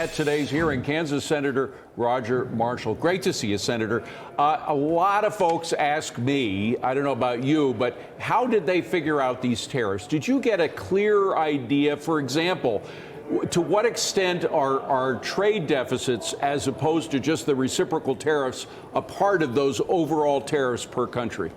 At today's hearing, Kansas Senator Roger Marshall. Great to see you, Senator. A lot of folks ask me, I don't know about you, but how did they figure out these tariffs? Did you get a clear idea? For example, to what extent are trade deficits, as opposed to just the reciprocal tariffs, a part of those overall tariffs per country?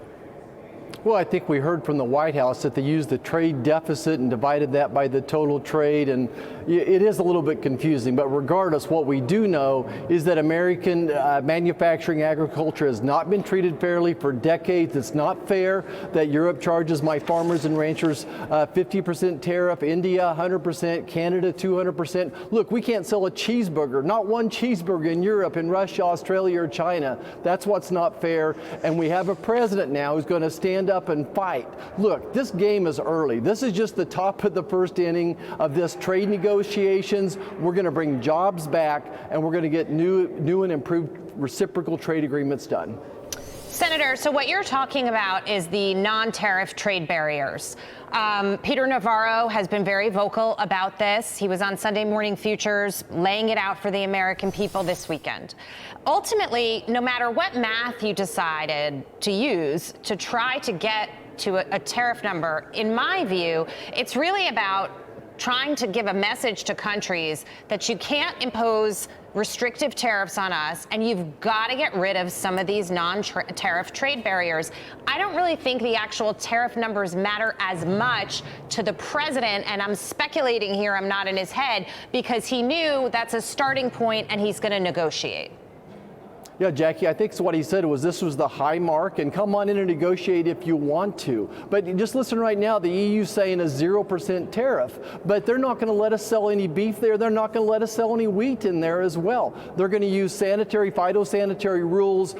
Well, I think we heard from the White House that they used the trade deficit and divided that by the total trade, and it is a little bit confusing. But regardless, what we do know is that American manufacturing agriculture has not been treated fairly for decades. It's not fair that Europe charges my farmers and ranchers 50% tariff, India 100%, Canada 200%. Look, we can't sell a cheeseburger, not one cheeseburger in Europe, in Russia, Australia, or China. That's what's not fair. And we have a president now who's going to stand up and fight. Look, this game is early. This is just the top of the first inning of this trade negotiations. We're going to bring jobs back, and we're going to get new and improved reciprocal trade agreements done. Senator, so what you're talking about is the non-tariff trade barriers. Peter Navarro has been very vocal about this. He was on Sunday Morning Futures laying it out for the American people this weekend. Ultimately, no matter what math you decided to use to try to get to a tariff number, in my view, it's really about trying to give a message to countries that you can't impose restrictive tariffs on us, and you've got to get rid of some of these non-tariff trade barriers. I don't really think the actual tariff numbers matter as much to the president, and I'm speculating here, I'm not in his head, because he knew that's a starting point and he's going to negotiate. Yeah, Jackie, I think what he said was this was the high mark, and come on in and negotiate if you want to. But just listen right now, the EU's saying a 0% tariff, but they're not going to let us sell any beef there. They're not going to let us sell any wheat in there as well. They're going to use phytosanitary rules,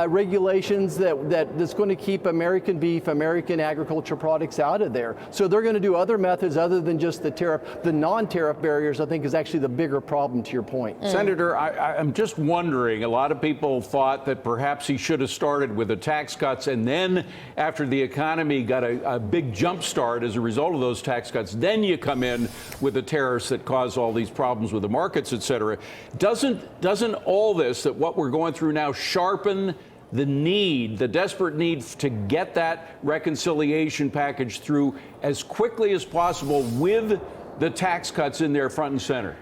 regulations that's going to keep American beef, American agriculture products out of there. So they're going to do other methods other than just the tariff. The non-tariff barriers, I think, is actually the bigger problem, to your point. Senator, I'm just wondering, a lot of people thought that perhaps he should have started with the tax cuts, and then after the economy got a big jump start as a result of those tax cuts, then you come in with the tariffs that cause all these problems with the markets, et cetera. Doesn't all this, that what we're going through now, sharpen the desperate need to get that reconciliation package through as quickly as possible with the tax cuts in there front and center?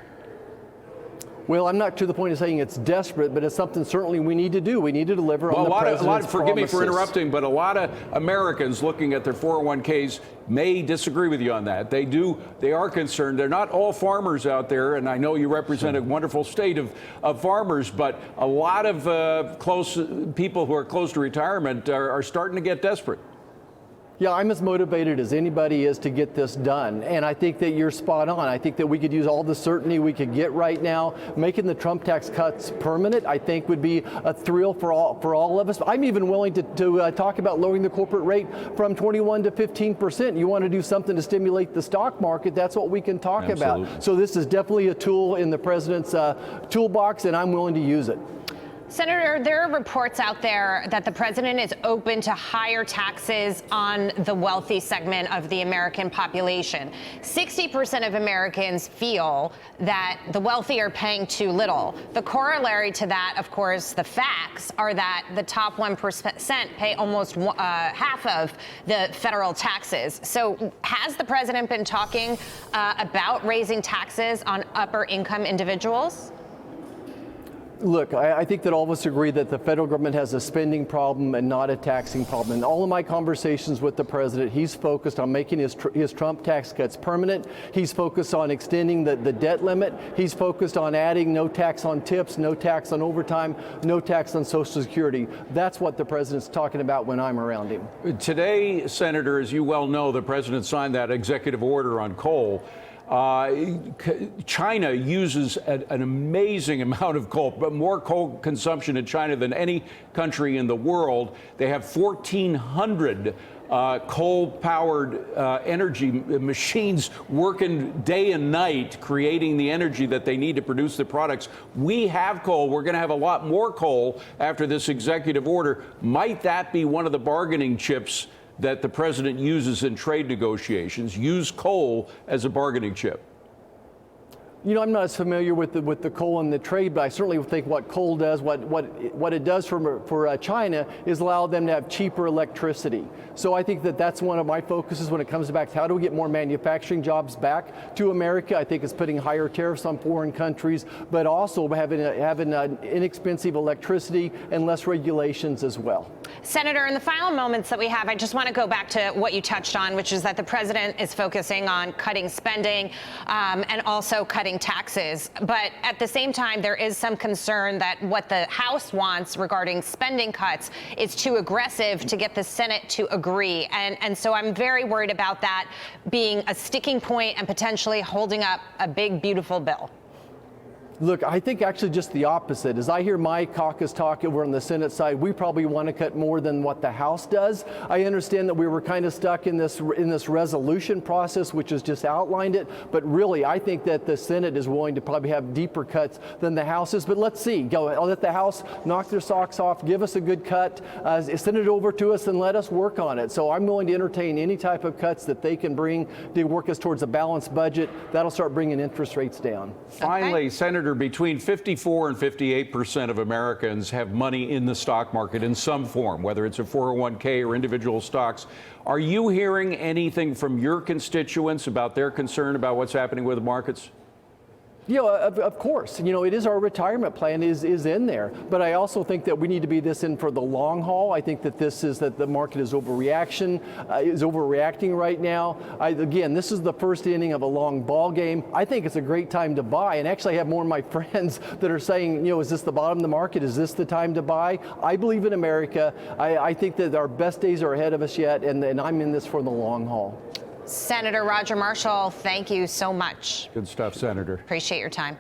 Well, I'm not to the point of saying it's desperate, but it's something certainly we need to do. We need to deliver on the president's forgive promises. me for interrupting, but a lot of Americans looking at their 401ks may disagree with you on that. They are concerned. They're not all farmers out there, and I know you represent a wonderful state of farmers, but a lot of people who are close to retirement are starting to get desperate. Yeah, I'm as motivated as anybody is to get this done. And I think that you're spot on. I think that we could use all the certainty we could get right now. Making the Trump tax cuts permanent, I think, would be a thrill for all of us. I'm even willing to talk about lowering the corporate rate from 21 to 15%. You want to do something to stimulate the stock market, that's what we can talk about. So this is definitely a tool in the president's toolbox, and I'm willing to use it. Senator, there are reports out there that the president is open to higher taxes on the wealthy segment of the American population. 60% of Americans feel that the wealthy are paying too little. The corollary to that, of course, the facts are that the top 1% pay almost half of the federal taxes. So has the president been talking about raising taxes on upper income individuals? Look, I think that all of us agree that the federal government has a spending problem and not a taxing problem. In all of my conversations with the president, he's focused on making his Trump tax cuts permanent. He's focused on extending the debt limit. He's focused on adding no tax on tips, no tax on overtime, no tax on Social Security. That's what the president's talking about when I'm around him. Today, Senator, as you well know, the president signed that executive order on coal. China uses an amazing amount of coal, but more coal consumption in China than any country in the world. They have 1,400 coal-powered energy machines working day and night, creating the energy that they need to produce the products. We have coal. We're going to have a lot more coal after this executive order. Might that be one of the bargaining chips that the president uses in trade negotiations? Use coal as a bargaining chip? You know, I'm not as familiar with the coal and the trade, but I certainly think what coal does, what it does for China is allow them to have cheaper electricity. So I think that that's one of my focuses when it comes back to how do we get more manufacturing jobs back to America. I think it's putting higher tariffs on foreign countries, but also having inexpensive electricity and less regulations as well. Senator, in the final moments that we have, I just want to go back to what you touched on, which is that the president is focusing on cutting spending and also cutting taxes. But at the same time, there is some concern that what the House wants regarding spending cuts is too aggressive to get the Senate to agree. And so I'm very worried about that being a sticking point and potentially holding up a big, beautiful bill. Look, I think actually just the opposite. As I hear my caucus talk over on the Senate side, we probably want to cut more than what the House does. I understand that we were kind of stuck in this resolution process, which has just outlined it. But really, I think that the Senate is willing to probably have deeper cuts than the House is. But let's see. I'll let the House knock their socks off, give us a good cut, send it over to us, and let us work on it. So I'm willing to entertain any type of cuts that they can bring to work us towards a balanced budget. That'll start bringing interest rates down. Finally, Senator, between 54 and 58% of Americans have money in the stock market in some form, whether it's a 401k or individual stocks. Are you hearing anything from your constituents about their concern about what's happening with the markets? You know, of course, you know, it is our retirement plan is in there, but I also think that we need to be this in for the long haul. I think that the market is overreacting right now. Again, this is the first inning of a long ball game. I think it's a great time to buy, and actually I have more of my friends that are saying, you know, is this the bottom of the market? Is this the time to buy? I believe in America. I think that our best days are ahead of us yet, and I'm in this for the long haul. Senator Roger Marshall, thank you so much. Good stuff, Senator. Appreciate your time.